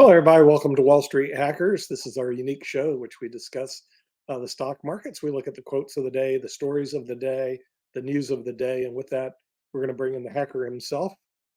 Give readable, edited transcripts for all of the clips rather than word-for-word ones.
Hello, everybody. Welcome to Wall Street Hackers. This is our unique show in which we discuss the stock markets. We look at the quotes of the day, the stories of the day, the news of the day. And with that, we're going to bring in the hacker himself,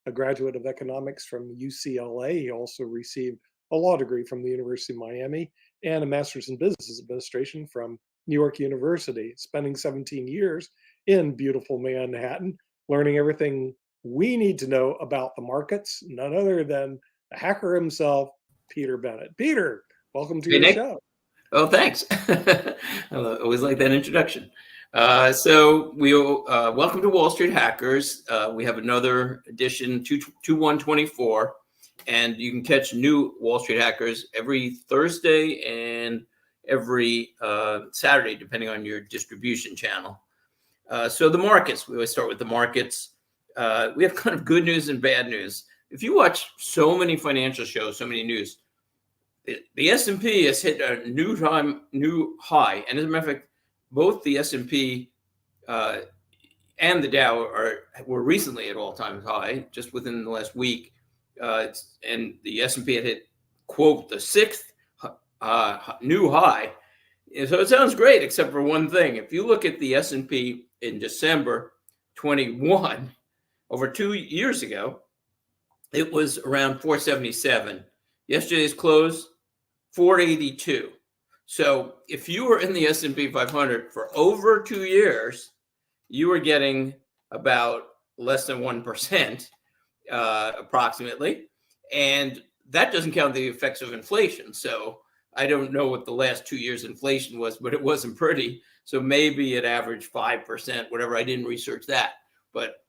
a graduate of economics from UCLA. He also received a law degree from the University of Miami and a master's in business administration from New York University, spending 17 years in beautiful Manhattan, learning everything we need to know about the markets, none other than the hacker himself, Peter Bennett. Peter, welcome to Hey, your Nick. show. Oh, thanks. I always like that introduction. So we welcome to Wall Street Hackers. We have another edition, 2124, and you can catch new Wall Street Hackers every Thursday and every Saturday, depending on your distribution channel. So the markets, we always start with the markets. We have kind of good news and bad news. If you watch so many financial shows, so many news, the S&P has hit a new high. And as a matter of fact, both the S&P and the Dow were recently at all-time high, just within the last week. And the S&P had hit, quote, the sixth new high. And so it sounds great, except for one thing. If you look at the S&P in December 21, over 2 years ago, it was around 477. Yesterday's close, 482. So if you were in the S&P 500 for over 2 years, you were getting about less than 1%, approximately. And that doesn't count the effects of inflation. So I don't know what the last 2 years inflation was, but it wasn't pretty. So maybe it averaged 5%, whatever. I didn't research that. But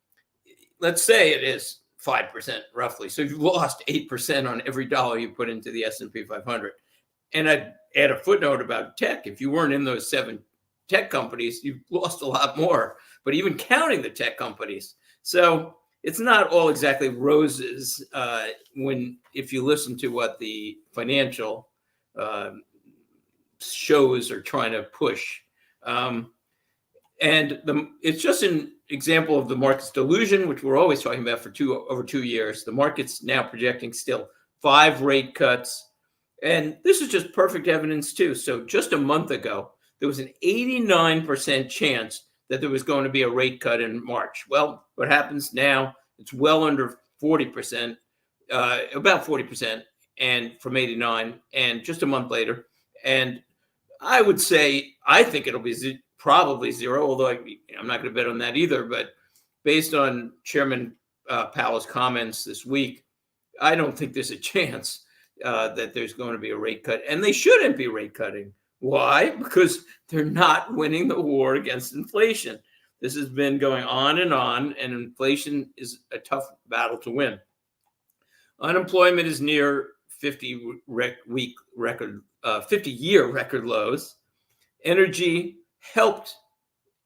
let's say it is 5% roughly. So you've lost 8% on every dollar you put into the S&P 500. And I'd add a footnote about tech. If you weren't in those 7 tech companies, you've lost a lot more, but even counting the tech companies. So it's not all exactly roses if you listen to what the financial shows are trying to push. It's just an example of the market's delusion, which we're always talking about for over 2 years. The market's now projecting still 5 rate cuts. And this is just perfect evidence, too. So just a month ago, there was an 89% chance that there was going to be a rate cut in March. Well, what happens now, it's well under 40%, about 40%, and from 89, and just a month later. And I would say, I think it'll be probably zero, although I'm not going to bet on that either. But based on Chairman Powell's comments this week, I don't think there's a chance that there's going to be a rate cut. And they shouldn't be rate cutting. Why? Because they're not winning the war against inflation. This has been going on, and inflation is a tough battle to win. Unemployment is near 50-year record lows. Energy helped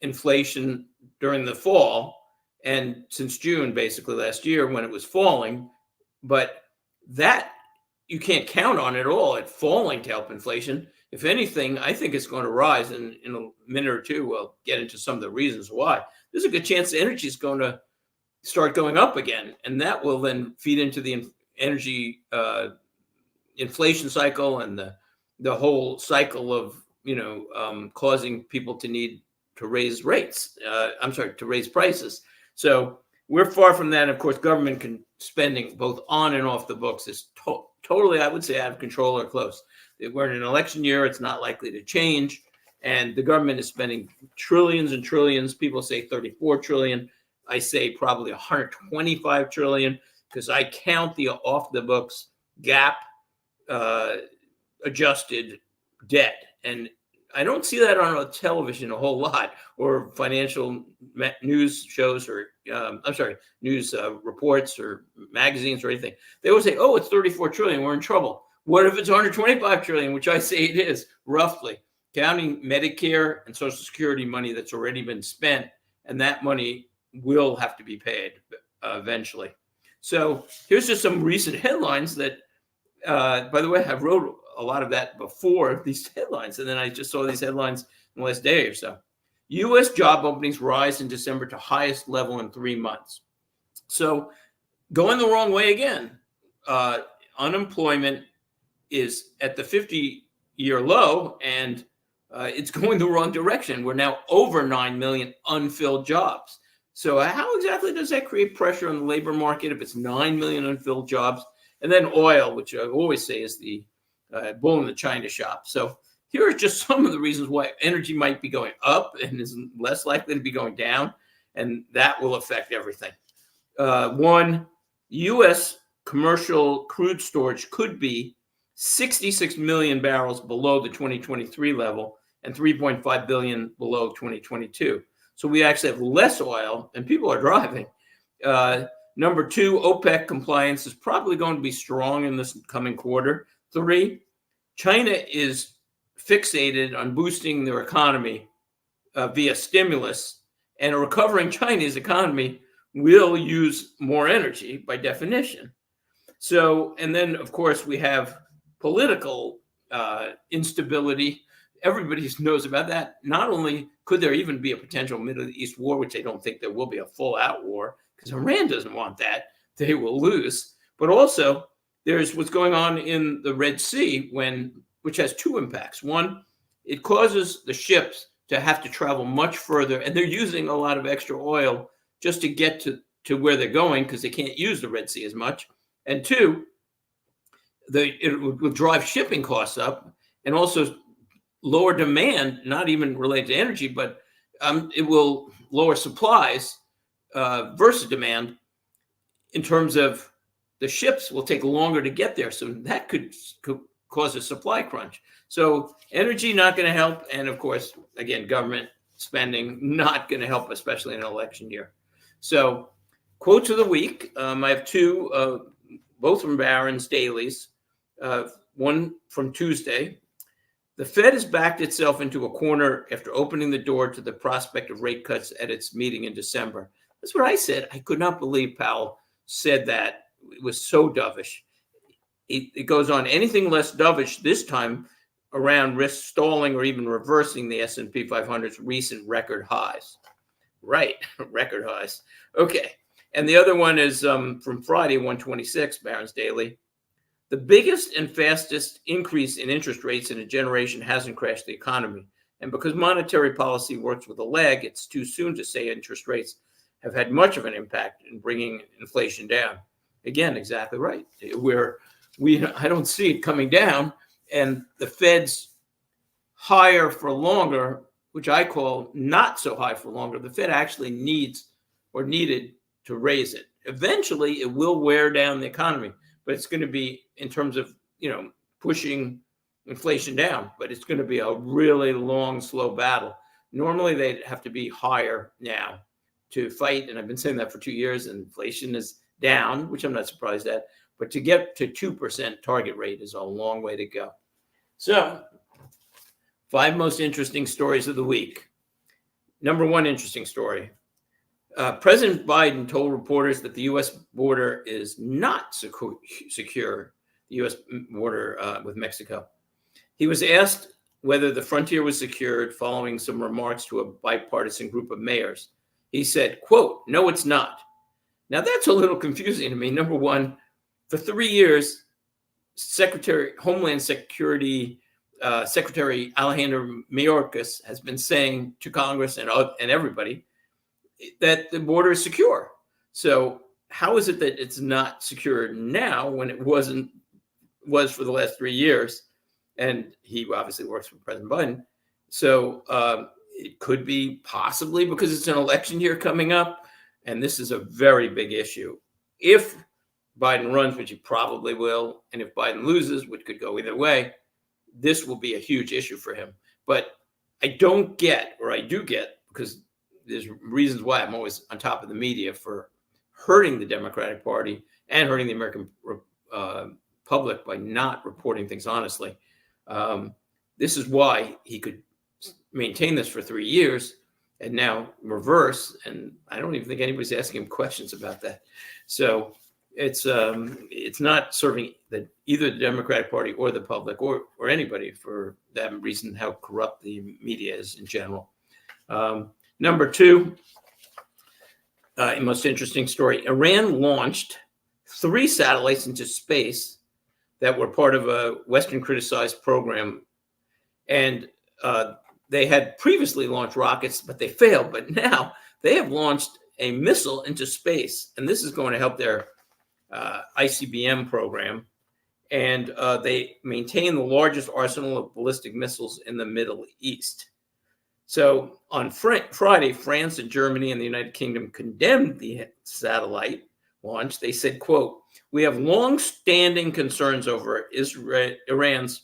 inflation during the fall and since June, basically last year when it was falling, but that you can't count on at all at falling to help inflation. If anything, I think it's going to rise in a minute or two. We'll get into some of the reasons why. There's a good chance the energy is going to start going up again, and that will then feed into the energy inflation cycle and the whole cycle of causing people to need to raise rates. To raise prices. So we're far from that. Of course, government spending both on and off the books is totally, I would say, out of control or close. We're in an election year. It's not likely to change. And the government is spending trillions and trillions. People say 34 trillion. I say probably 125 trillion because I count the off the books gap adjusted debt. And I don't see that on television a whole lot or financial news shows or news reports or magazines or anything. They always say, oh, it's 34 trillion. We're in trouble. What if it's 125 trillion, which I say it is, roughly, counting Medicare and Social Security money that's already been spent, and that money will have to be paid eventually. So here's just some recent headlines that, by the way, I wrote a lot of that before these headlines, and then I just saw these headlines in the last day or so. U.S. job openings rise in December to highest level in 3 months. So going the wrong way again. Unemployment is at the 50-year low, and it's going the wrong direction. We're now over 9 million unfilled jobs. So how exactly does that create pressure on the labor market if it's 9 million unfilled jobs? And then oil, which I always say is the bull in the china shop. So here are just some of the reasons why energy might be going up and is less likely to be going down, and that will affect everything. One, U.S. commercial crude storage could be 66 million barrels below the 2023 level and 3.5 billion below 2022. So we actually have less oil and people are driving. Number two, OPEC compliance is probably going to be strong in this coming quarter. Three, China is fixated on boosting their economy via stimulus, and a recovering Chinese economy will use more energy by definition. So, and then of course we have political instability. Everybody knows about that. Not only could there even be a potential Middle East war, which I don't think there will be a full-out war, because Iran doesn't want that. They will lose. But also, there's what's going on in the Red Sea, which has two impacts. One, it causes the ships to have to travel much further, and they're using a lot of extra oil just to get to where they're going because they can't use the Red Sea as much. And two, it will drive shipping costs up and also lower demand, not even related to energy, but it will lower supplies versus demand in terms of the ships will take longer to get there. So that could cause a supply crunch. So energy not going to help. And of course, again, government spending not going to help, especially in an election year. So quotes of the week. I have two, both from Barron's dailies. One from Tuesday. The Fed has backed itself into a corner after opening the door to the prospect of rate cuts at its meeting in December. That's what I said. I could not believe Powell said that. It was so dovish. It goes on. Anything less dovish this time around risk stalling or even reversing the S&P 500's recent record highs. Right, record highs. Okay. And the other one is from Friday, 126, Barron's Daily. The biggest and fastest increase in interest rates in a generation hasn't crashed the economy. And because monetary policy works with a lag, it's too soon to say interest rates have had much of an impact in bringing inflation down. Again, exactly right. I don't see it coming down. And the Fed's higher for longer, which I call not so high for longer, the Fed actually needs or needed to raise it. Eventually, it will wear down the economy, but it's going to be in terms of, pushing inflation down, but it's going to be a really long, slow battle. Normally, they'd have to be higher now to fight. And I've been saying that for 2 years, and inflation is down, which I'm not surprised at. But to get to 2% target rate is a long way to go. So 5 most interesting stories of the week. Number one interesting story. President Biden told reporters that the U.S. border is not secure, the U.S. border with Mexico. He was asked whether the frontier was secured following some remarks to a bipartisan group of mayors. He said, quote, "No, it's not." Now, that's a little confusing to me. Number one, for 3 years, Homeland Security Secretary Alejandro Mayorkas has been saying to Congress and everybody that the border is secure. So how is it that it's not secure now when it was for the last 3 years? And he obviously works for President Biden. So it could be possibly because it's an election year coming up. And this is a very big issue. If Biden runs, which he probably will, and if Biden loses, which could go either way, this will be a huge issue for him. But I do get, because there's reasons why I'm always on top of the media for hurting the Democratic Party and hurting the American public by not reporting things honestly. This is why he could maintain this for 3 years and now reverse. And I don't even think anybody's asking him questions about that. So it's not serving either the Democratic Party or the public or anybody for that reason, how corrupt the media is in general. Number two, most interesting story. Iran launched 3 satellites into space that were part of a Western criticized program. And they had previously launched rockets, but they failed. But now they have launched a missile into space, and this is going to help their ICBM program. And they maintain the largest arsenal of ballistic missiles in the Middle East. So on Friday, France and Germany and the United Kingdom condemned the satellite launch. They said, quote, "We have long-standing concerns over Iran's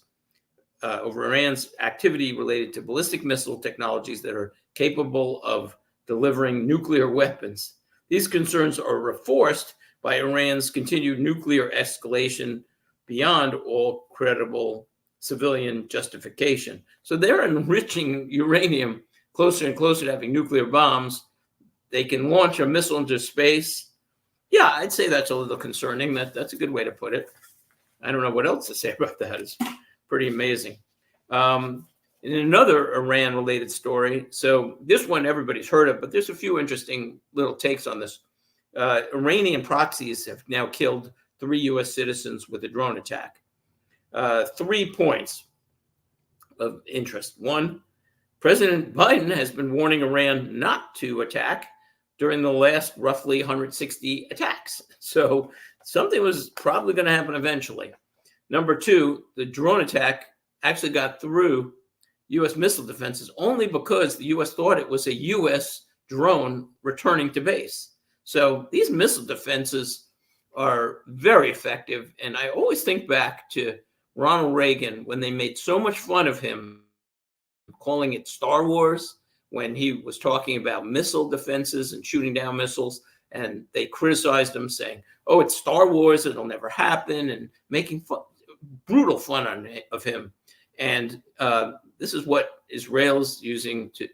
activity related to ballistic missile technologies that are capable of delivering nuclear weapons. These concerns are reinforced by Iran's continued nuclear escalation beyond all credible civilian justification." So they're enriching uranium closer and closer to having nuclear bombs. They can launch a missile into space. Yeah, I'd say that's a little concerning. That's a good way to put it. I don't know what else to say about that. It's pretty amazing. In another Iran-related story, so this one everybody's heard of, but there's a few interesting little takes on this. Iranian proxies have now killed 3 U.S. citizens with a drone attack. 3 points of interest. One, President Biden has been warning Iran not to attack during the last roughly 160 attacks. So something was probably going to happen eventually. Number 2, the drone attack actually got through U.S. missile defenses only because the U.S. thought it was a U.S. drone returning to base. So these missile defenses are very effective. And I always think back to Ronald Reagan when they made so much fun of him, calling it Star Wars, when he was talking about missile defenses and shooting down missiles. And they criticized him, saying, "Oh, it's Star Wars, it'll never happen," and making brutal fun of him. And this is what Israel's using to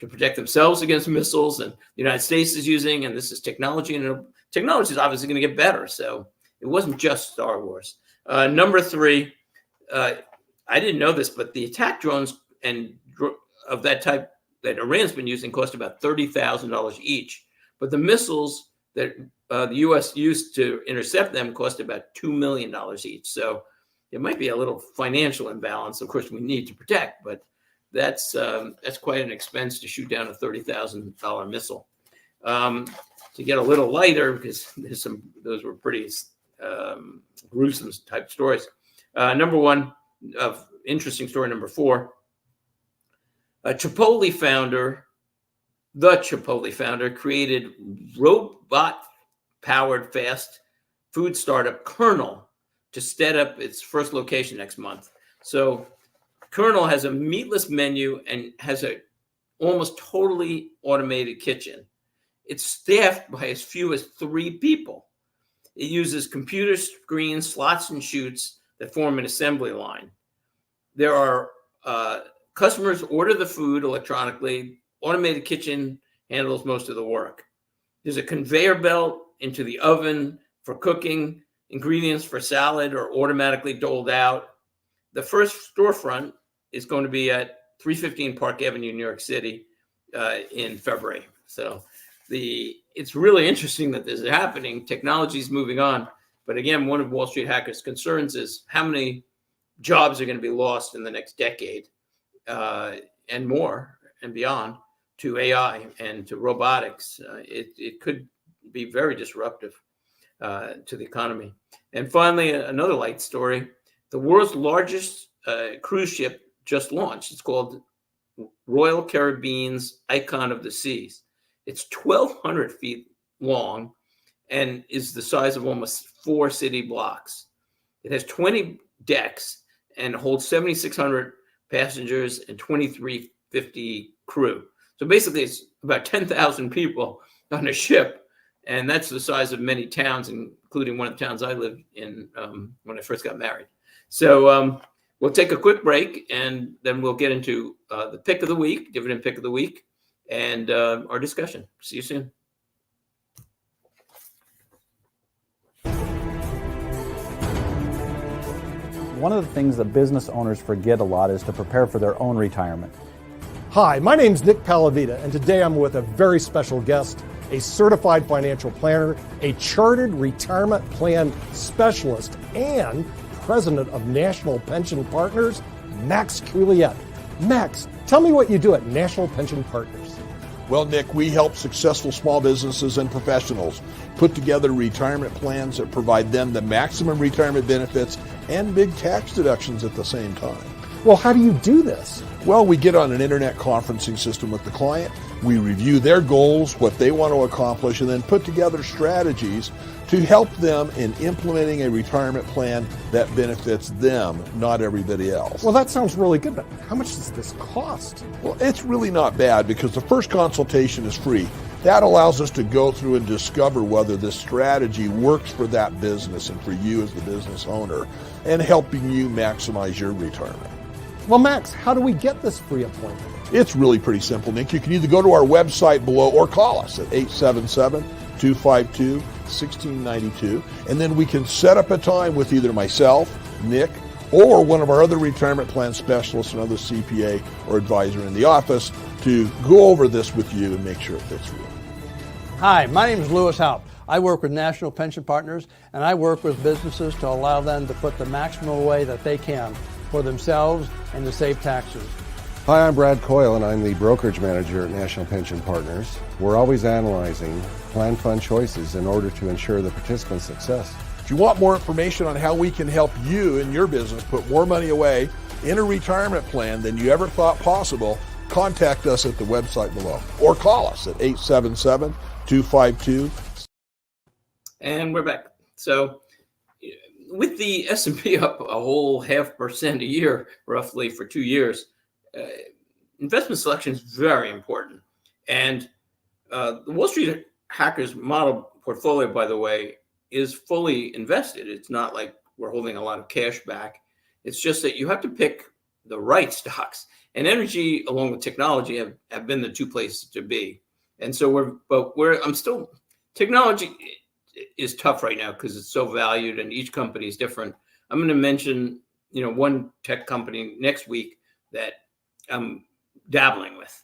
protect themselves against missiles, and the United States is using, and this is technology, and technology is obviously going to get better. So it wasn't just Star Wars. Number 3, I didn't know this, but the attack drones of that type that Iran's been using cost about $30,000 each. But the missiles that the U.S. used to intercept them cost about $2 million each. So it might be a little financial imbalance. Of course, we need to protect, but that's quite an expense to shoot down a $30,000 missile. To get a little lighter, because those were pretty gruesome type stories. Number 1, interesting story. Number 4, the Chipotle founder created robot-powered fast food startup Kernel to set up its first location next month. So Kernel has a meatless menu and has a almost totally automated kitchen. It's staffed by as few as 3 people. It uses computer screens, slots, and chutes that form an assembly line. There are customers order the food electronically. Automated kitchen handles most of the work. There's a conveyor belt into the oven for cooking. Ingredients for salad are automatically doled out. The first storefront is going to be at 315 Park Avenue, New York City, in February. So it's really interesting that this is happening. Technology is moving on. But again, one of Wall Street Hackers' concerns is how many jobs are going to be lost in the next decade and more and beyond to AI and to robotics. It could be very disruptive to the economy. And finally, another light story. The world's largest cruise ship just launched. It's called Royal Caribbean's Icon of the Seas. It's 1,200 feet long and is the size of almost 4 city blocks. It has 20 decks and holds 7,600 passengers and 2,350 crew. So basically, it's about 10,000 people on a ship, and that's the size of many towns, including one of the towns I lived in when I first got married. So we'll take a quick break, and then we'll get into the pick of the week, dividend pick of the week, and our discussion. See you soon. One of the things that business owners forget a lot is to prepare for their own retirement. Hi, my name's Nick Palavita, and today I'm with a very special guest, a certified financial planner, a chartered retirement plan specialist, and president of National Pension Partners, Max Couliet. Max, tell me what you do at National Pension Partners. Well, Nick, we help successful small businesses and professionals put together retirement plans that provide them the maximum retirement benefits and big tax deductions at the same time. Well, how do you do this? Well, we get on an internet conferencing system with the client. We review their goals, what they want to accomplish, and then put together strategies to help them in implementing a retirement plan that benefits them, not everybody else. Well, that sounds really good, but how much does this cost? Well, it's really not bad because the first consultation is free. That allows us to go through and discover whether this strategy works for that business and for you as the business owner and helping you maximize your retirement. Well, Max, how do we get this free appointment? It's really pretty simple, Nick. You can either go to our website below or call us at 877-252-1692, and then we can set up a time with either myself, Nick, or one of our other retirement plan specialists, another CPA or advisor in the office to go over this with you and make sure it fits for you. Hi, my name is Lewis Haupt. I work with National Pension Partners, and I work with businesses to allow them to put the maximum away that they can for themselves and to save taxes. Hi, I'm Brad Coyle, and I'm the brokerage manager at National Pension Partners. We're always analyzing plan fund choices in order to ensure the participant's success. If you want more information on how we can help you and your business put more money away in a retirement plan than you ever thought possible, contact us at the website below or call us at 877-252. And we're back. So with the S&P up a whole 0.5% a year, roughly for 2 years, investment selection is very important. And the Wall Street Hackers model portfolio, by the way, is fully invested. It's not like we're holding a lot of cash back. It's just that you have to pick the right stocks. And energy, along with technology, have been the two places to be. And so technology is tough right now because it's so valued and each company is different. I'm going to mention, one tech company next week that I'm dabbling with,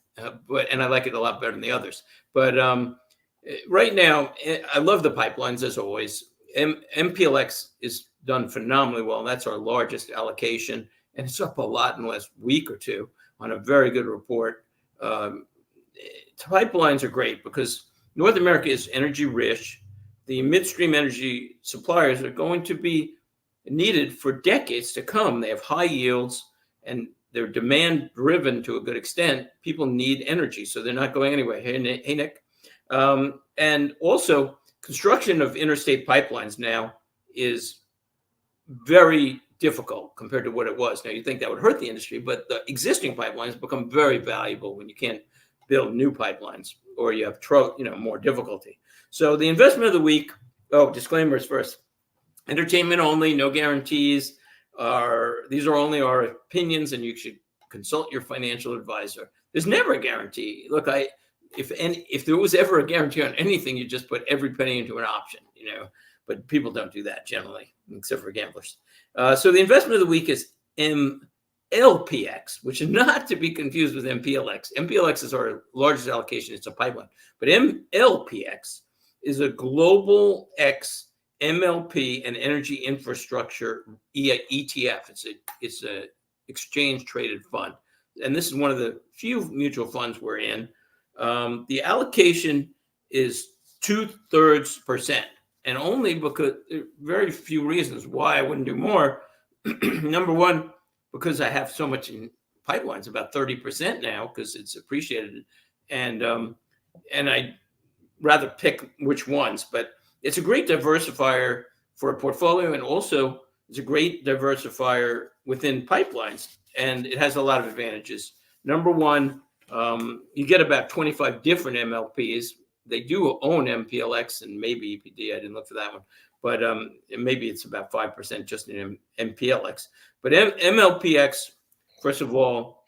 and I like it a lot better than the others. But right now, I love the pipelines as always. MPLX is done phenomenally well. And that's our largest allocation, and it's up a lot in the last week or two on a very good report. Pipelines are great because North America is energy rich. The midstream energy suppliers are going to be needed for decades to come. They have high yields and they're demand driven to a good extent. People need energy, so they're not going anywhere. Hey, Nick. And also, construction of interstate pipelines now is very difficult compared to what it was. Now, you think that would hurt the industry, but the existing pipelines become very valuable when you can't build new pipelines or you have more difficulty. So the investment of the week, disclaimers first. Entertainment only, no guarantees. These are only our opinions, and you should consult your financial advisor. There's never a guarantee. Look, if there was ever a guarantee on anything, you just put every penny into an option, but people don't do that generally, except for gamblers. So the investment of the week is MLPX, which is not to be confused with MPLX. MPLX is our largest allocation. It's a pipeline. But MLPX is a global X MLP and energy infrastructure ETF. It's a exchange traded fund. And this is one of the few mutual funds we're in. The allocation is 2/3%, and only because there are very few reasons why I wouldn't do more. Number one, because I have so much in pipelines, about 30% now, because it's appreciated, and I'd rather pick which ones. But it's a great diversifier for a portfolio, and also it's a great diversifier within pipelines, and it has a lot of advantages. Number one, you get about 25 different MLPs. They do own MPLX and maybe EPD. I didn't look for that one, but maybe it's about 5% just in MPLX. But MLPX, first of all,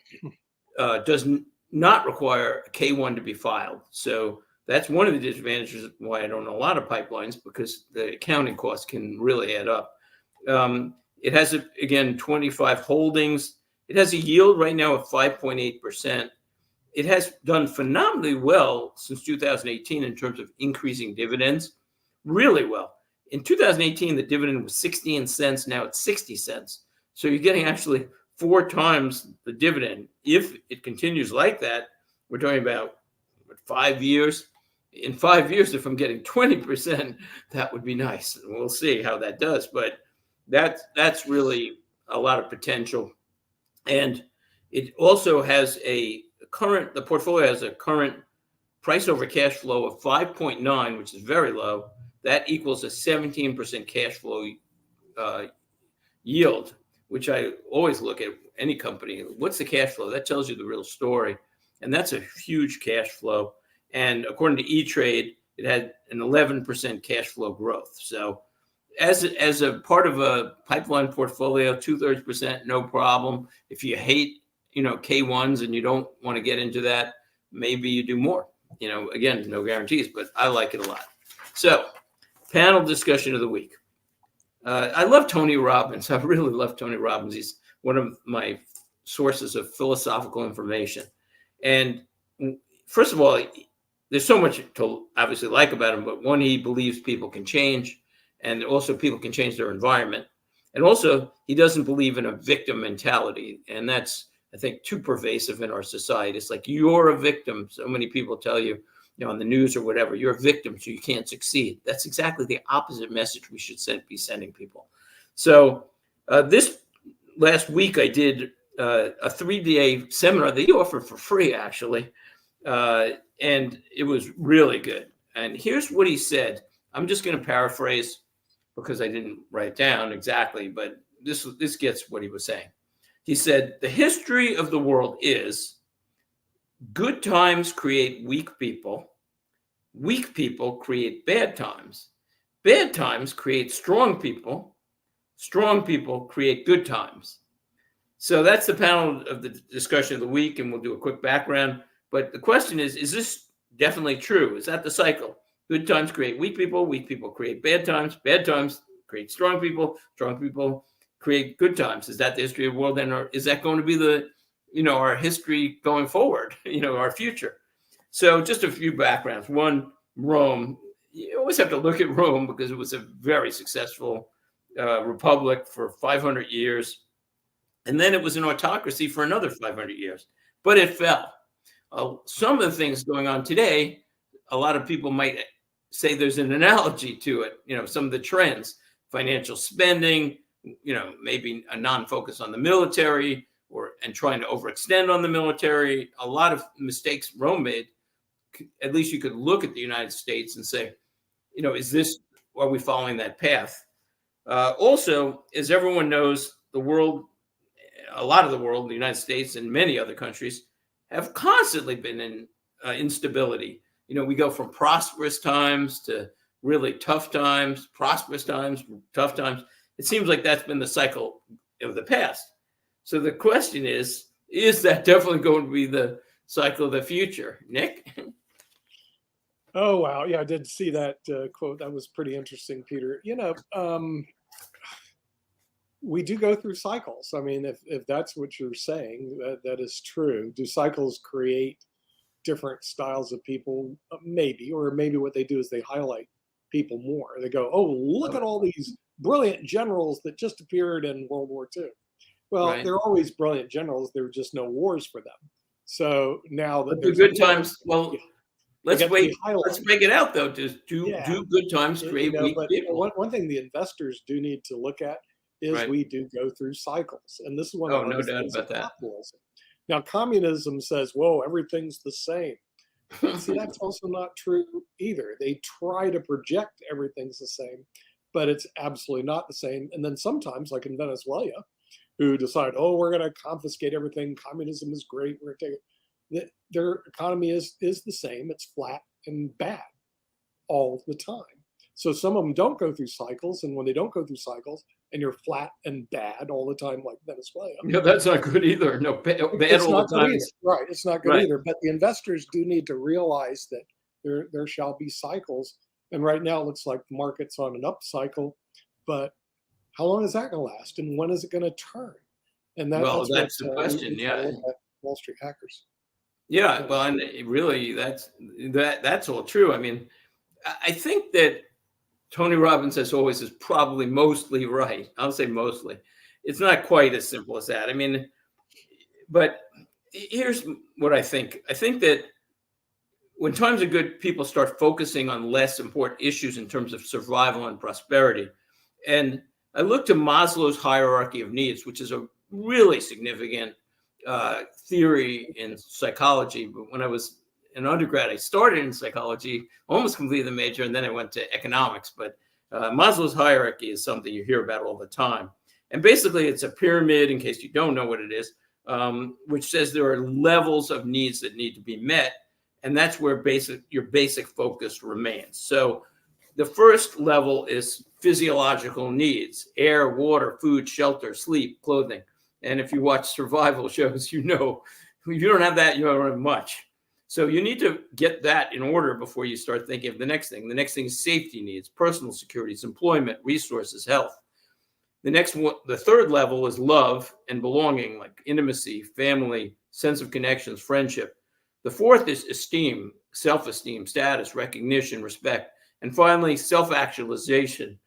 does not require a K1 to be filed. So that's one of the disadvantages why I don't own a lot of pipelines, because the accounting costs can really add up. It has, again, 25 holdings. It has a yield right now of 5.8%. it has done phenomenally well since 2018 in terms of increasing dividends, really well. In 2018, the dividend was 16 cents. Now it's 60 cents. So you're getting actually 4 times the dividend. If it continues like that, we're talking about 5 years. In 5 years, if I'm getting 20%, that would be nice. And we'll see how that does. But that's really a lot of potential. And it also has the portfolio has a current price over cash flow of 5.9, which is very low. That equals a 17% cash flow yield, which I always look at any company. What's the cash flow? That tells you the real story. And that's a huge cash flow. And according to E-Trade, it had an 11% cash flow growth. So as a part of a pipeline portfolio, 2/3%, no problem. If you hate, K1s and you don't want to get into that, maybe you do more. Again, no guarantees, but I like it a lot. So panel discussion of the week. I love Tony Robbins. I really love Tony Robbins. He's one of my sources of philosophical information. And first of all, there's so much to obviously like about him, but one, he believes people can change, and also people can change their environment. And also, he doesn't believe in a victim mentality. And that's, I think, too pervasive in our society. It's like, you're a victim. So many people tell you, on the news or whatever, you're a victim, so you can't succeed. That's exactly the opposite message we should be sending people. So this last week, I did a 3-day seminar that you offered for free, actually. And it was really good. And here's what he said. I'm just going to paraphrase because I didn't write it down exactly, but this gets what he was saying. He said, the history of the world is good times create weak people create bad times create strong people create good times. So that's the panel of the discussion of the week, and we'll do a quick background. But the question is this definitely true? Is that the cycle? Good times create weak people create bad times create strong people create good times. Is that the history of the world? And or is that going to be our history going forward, our future? So just a few backgrounds. One, Rome. You always have to look at Rome because it was a very successful republic for 500 years. And then it was an autocracy for another 500 years, but it fell. Some of the things going on today, a lot of people might say there's an analogy to it. Some of the trends, financial spending, maybe a non-focus on the military and trying to overextend on the military. A lot of mistakes Rome made. At least you could look at the United States and say, are we following that path? Also, as everyone knows, the world, a lot of the world, the United States and many other countries have constantly been in instability. We go from prosperous times to really tough times, prosperous times, tough times. It seems like that's been the cycle of the past. So the question is that definitely going to be the cycle of the future? Nick? Oh, wow. Yeah, I did see that quote. That was pretty interesting, Peter. We do go through cycles. I mean, if that's what you're saying, that is true. Do cycles create different styles of people? Maybe, or maybe what they do is they highlight people more. They go, oh, look at all these brilliant generals that just appeared in World War II. Well, Right. they're always brilliant generals. There were just no wars for them. So now that But the there's good times, well, Yeah. let's get to wait. be highlighted. Let's break it out, though. Do good times create weak but people? one thing the investors do need to look at is Right. we do go through cycles, and this is one Oh, of the no hardest doubt things about of that. capitalism. Now, communism says, "Whoa, everything's the same." See, that's also not true either. They try to project everything's the same, but it's absolutely not the same. And then sometimes, like in Venezuela, who decide, "Oh, we're going to confiscate everything. Communism is great. We're going to take it." Their economy is the same. It's flat and bad all the time. So some of them don't go through cycles, and when they don't go through cycles, and you're flat and bad all the time, like Venezuela, Yeah, that's not good either. No, bad it's all not the good time. either. Right? It's not good Right. either. But the investors do need to realize that there shall be cycles, and right now it looks like the market's on an up cycle, but how long is that going to last, and when is it going to turn? And Well, that's that's the what question, we try yeah. to look at Wall Street Hackers. Yeah, well, and really, that's all true. I mean, I think that Tony Robbins, as always, is probably mostly right. I'll say mostly. It's not quite as simple as that. I mean, but here's what I think. I think that when times are good, people start focusing on less important issues in terms of survival and prosperity. And I look to Maslow's hierarchy of needs, which is a really significant theory in psychology. But when I was an undergrad, I started in psychology, almost completed the major, and then I went to economics. But Maslow's hierarchy is something you hear about all the time. And basically, it's a pyramid, in case you don't know what it is, which says there are levels of needs that need to be met. And that's where your basic focus remains. So the first level is physiological needs: air, water, food, shelter, sleep, clothing. And if you watch survival shows, you know, if you don't have that, you don't have much. So you need to get that in order before you start thinking of the next thing. The next thing is safety needs: personal security, employment, resources, health. The next one, the third level, is love and belonging, like intimacy, family, sense of connections, friendship. The fourth is esteem, self-esteem, status, recognition, respect. And finally, self-actualization,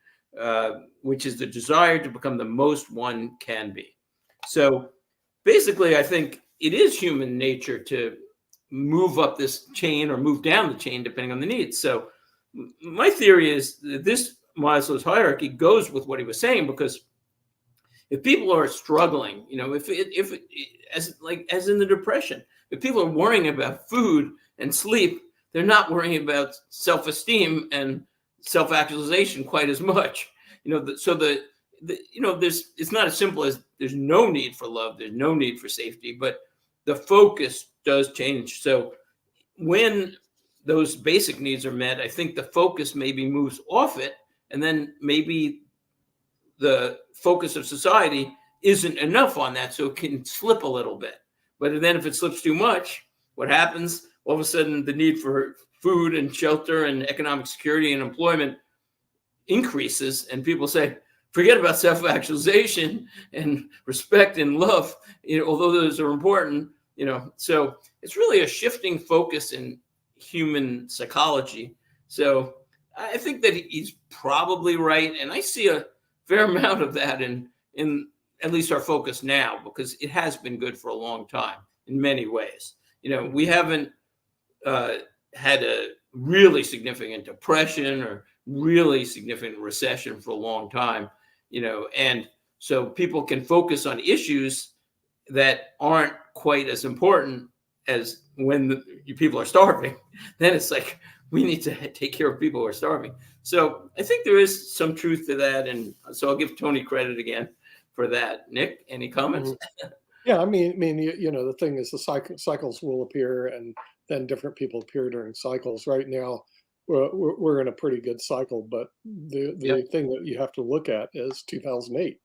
which is the desire to become the most one can be. So basically, I think it is human nature to move up this chain or move down the chain, depending on the needs. So my theory is that this Maslow's hierarchy goes with what he was saying, because if people are struggling, you know, if as in the Depression, if people are worrying about food and sleep, they're not worrying about self-esteem and self-actualization quite as much. You know, it's not as simple as there's no need for love, there's no need for safety, but the focus does change. So when those basic needs are met, I think the focus maybe moves off it, and then maybe the focus of society isn't enough on that, so it can slip a little bit. But then if it slips too much, what happens? All of a sudden, the need for food and shelter and economic security and employment increases, and people say, forget about self-actualization and respect and love, you know, although those are important, you know. So it's really a shifting focus in human psychology. So I think that he's probably right, and I see a fair amount of that in at least our focus now, because it has been good for a long time in many ways. You know, we haven't had a really significant depression or really significant recession for a long time, you know, and so people can focus on issues that aren't quite as important as when people are starving. Then it's like, we need to take care of people who are starving. So I think there is some truth to that. And so I'll give Tony credit again for that. Nick, any comments? Yeah, I mean, you know, the thing is, the cycles will appear, and then different people appear during cycles. Right now, we're in a pretty good cycle, but the thing that you have to look at is 2008.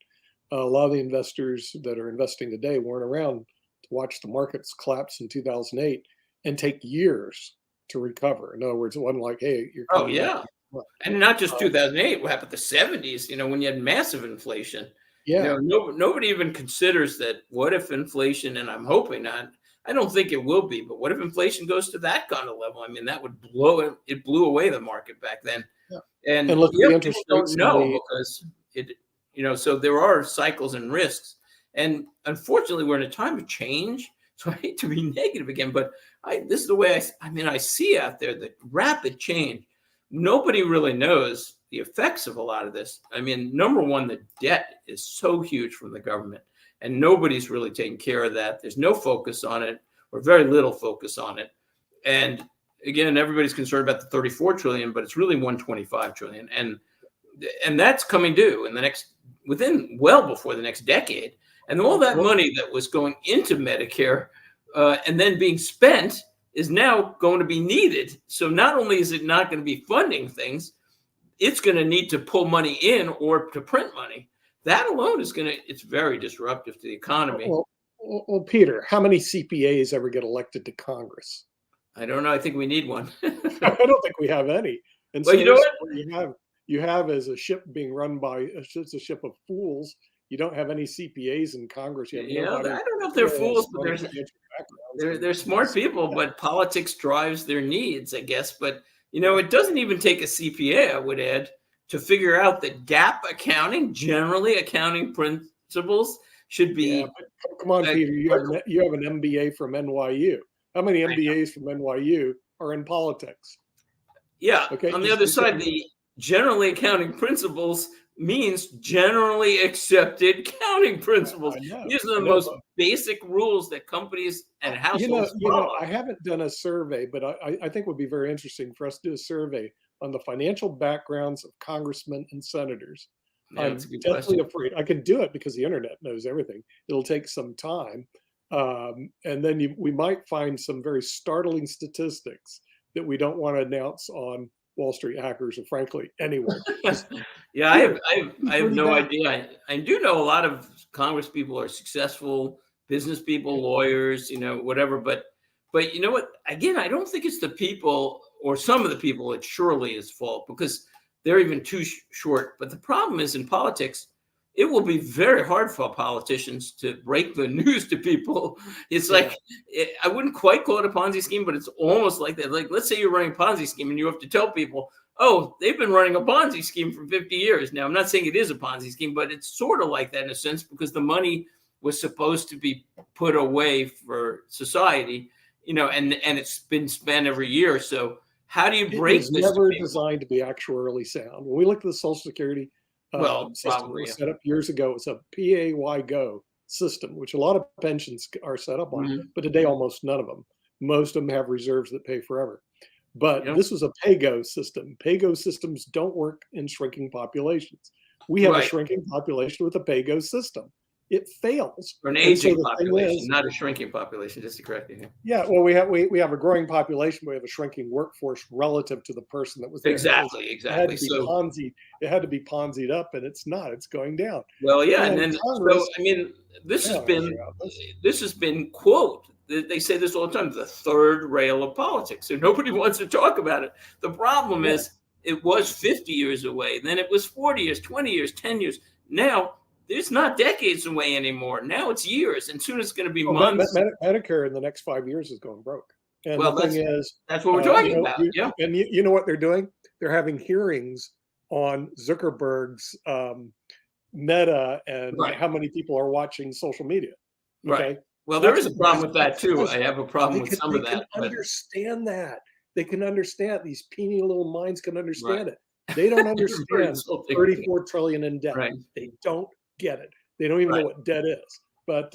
A lot of the investors that are investing today weren't around to watch the markets collapse in 2008 and take years to recover. In other words, it wasn't like, hey, you're coming back. And not just 2008. What happened in the 70s? You know, when you had massive inflation. Yeah. You know, nobody even considers that. What if inflation, and I'm hoping not, I don't think it will be, but what if inflation goes to that kind of level? I mean, that would it blew away the market back then. Yeah. And look, the interest rates don't know, because it, you know, so there are cycles and risks. And unfortunately, we're in a time of change. So I hate to be negative again, but this is the way I see out there the rapid change. Nobody really knows the effects of a lot of this. I mean, number one, the debt is so huge from the government, and nobody's really taking care of that. There's no focus on it, or very little focus on it. And again, everybody's concerned about the 34 trillion, but it's really 125 trillion. And that's coming due in the well before the next decade. And all that money that was going into Medicare and then being spent is now going to be needed. So not only is it not going to be funding things, it's going to need to pull money in or to print money. That alone is it's very disruptive to the economy. Well, Peter, how many CPAs ever get elected to Congress? I don't know. I think we need one. I don't think we have any. And well, so you know what? You have as a ship being run by it's a ship of fools. You don't have any CPAs in Congress. You have I don't know if they're fools, but there's they're smart people, but politics drives their needs, I guess. But it doesn't even take a CPA, I would add, to figure out that GAAP accounting, generally accounting principles, should be. Yeah, but come on, Peter. You have an MBA from NYU. How many MBAs from NYU are in politics? Yeah. Okay. On the other side, the generally accounting principles means generally accepted accounting principles. These are the most basic rules that companies and households follow. I haven't done a survey, but I think it would be very interesting for us to do a survey on the financial backgrounds of congressmen and senators. Yeah, I'm definitely afraid. I can do it because the internet knows everything. It'll take some time. And then we might find some very startling statistics that we don't want to announce on Wall Street Hackers, or frankly, anywhere. Yeah, I have no idea. I do know a lot of Congress people are successful business people, lawyers, whatever. But you know what? Again, I don't think it's the people or some of the people. It surely is fault because they're even too short. But the problem is in politics, it will be very hard for politicians to break the news to people. It's like, I wouldn't quite call it a Ponzi scheme, but it's almost like that. Like, let's say you're running a Ponzi scheme and you have to tell people, oh, they've been running a Ponzi scheme for 50 years. Now, I'm not saying it is a Ponzi scheme, but it's sort of like that in a sense because the money was supposed to be put away for society, and it's been spent every year. So how do you break this? It's never designed to be actuarially sound. When we look at the Social Security system was set up years ago. It was a PAYGO system, which a lot of pensions are set up on, but today almost none of them. Most of them have reserves that pay forever. But this was a PAYGO system. PAYGO systems don't work in shrinking populations. We have a shrinking population with a PAYGO system. It fails. Or an aging population, not a shrinking population, just to correct you. Yeah, well, we have a growing population. We have a shrinking workforce relative to the person that was there. Exactly. It had to be Ponzi'd up, and it's not. It's going down. Well, yeah, and then this has been quote. They say this all the time: the third rail of politics, and nobody wants to talk about it. The problem is, it was 50 years away. Then it was 40 years, 20 years, 10 years. Now. It's not decades away anymore. Now it's years, and soon it's going to be months. Medicare in the next 5 years is going broke. And well, the thing is, that's what we're talking about. Yeah. And you know what they're doing? They're having hearings on Zuckerberg's Meta and how many people are watching social media. Okay? Right. Well, there is a problem with that too. I have a problem with some of that. They can understand that. They can understand. These puny little minds can understand it. They don't understand 34 trillion in debt. Right. They don't get it. They don't even know what debt is, but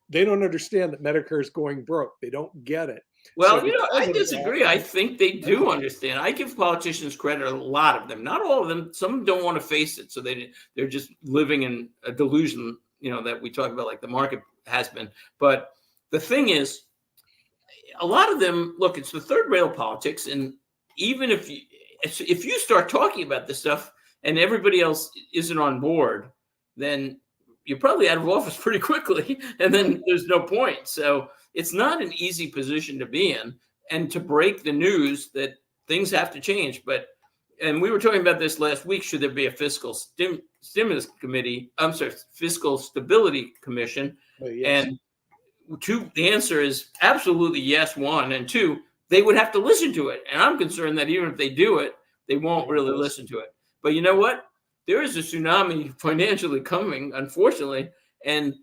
they don't understand that Medicare is going broke. They don't get it. Well, I disagree. I think they do understand. I give politicians credit, a lot of them, not all of them. Some don't want to face it, so they're just living in a delusion, that we talk about, like the market has been. But the thing is, a lot of them look. It's the third rail politics, and even if you start talking about this stuff and everybody else isn't on board, then you're probably out of office pretty quickly, and then there's no point. So it's not an easy position to be in, and to break the news that things have to change. And we were talking about this last week. Should there be a fiscal stimulus committee? Fiscal stability commission. And the answer is absolutely yes. One, and two, they would have to listen to it. And I'm concerned that even if they do it, they won't really listen to it. But you know what? There is a tsunami financially coming, unfortunately, and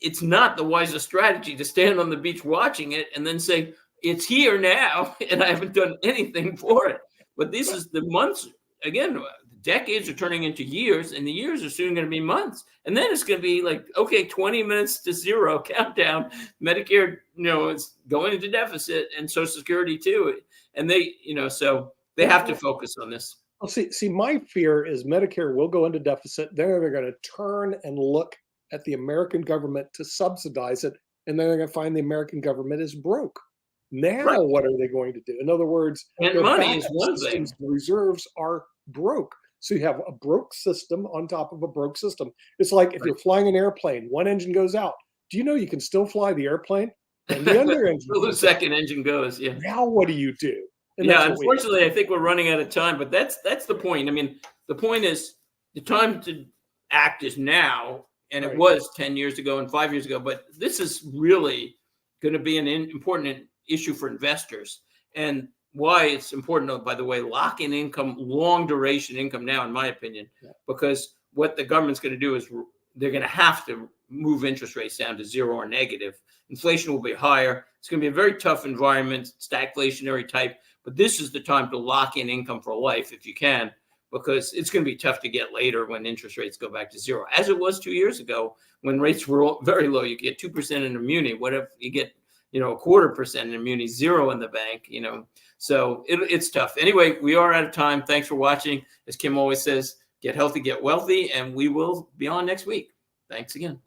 it's not the wisest strategy to stand on the beach watching it and then say, it's here now, and I haven't done anything for it. But this is the months, again, decades are turning into years, and the years are soon going to be months. And then it's going to be like, okay, 20 minutes to zero, countdown. Medicare, is going into deficit, and Social Security too. And they, so they have to focus on this. Well, see, my fear is Medicare will go into deficit. Then they're going to turn and look at the American government to subsidize it, and then they're going to find the American government is broke. Now, what are they going to do? In other words, and money is one thing. The reserves are broke. So you have a broke system on top of a broke system. It's like if you're flying an airplane, one engine goes out. Do you know you can still fly the airplane? And the other engine the second engine goes, yeah. Now what do you do? And unfortunately, I think we're running out of time, but that's the point. I mean, the point is the time to act is now, and it was 10 years ago and 5 years ago, but this is really going to be an important issue for investors. And why it's important, by the way, lock in income, long duration income now, in my opinion, because what the government's going to do is they're going to have to move interest rates down to zero or negative. Inflation will be higher. It's going to be a very tough environment, stagflationary type, but this is the time to lock in income for life if you can, because it's going to be tough to get later when interest rates go back to zero, as it was 2 years ago when rates were very low. You get 2% in a muni. What if you get, a 0.25% in a muni, zero in the bank, So it's tough. Anyway, we are out of time. Thanks for watching. As Kim always says, get healthy, get wealthy, and we will be on next week. Thanks again.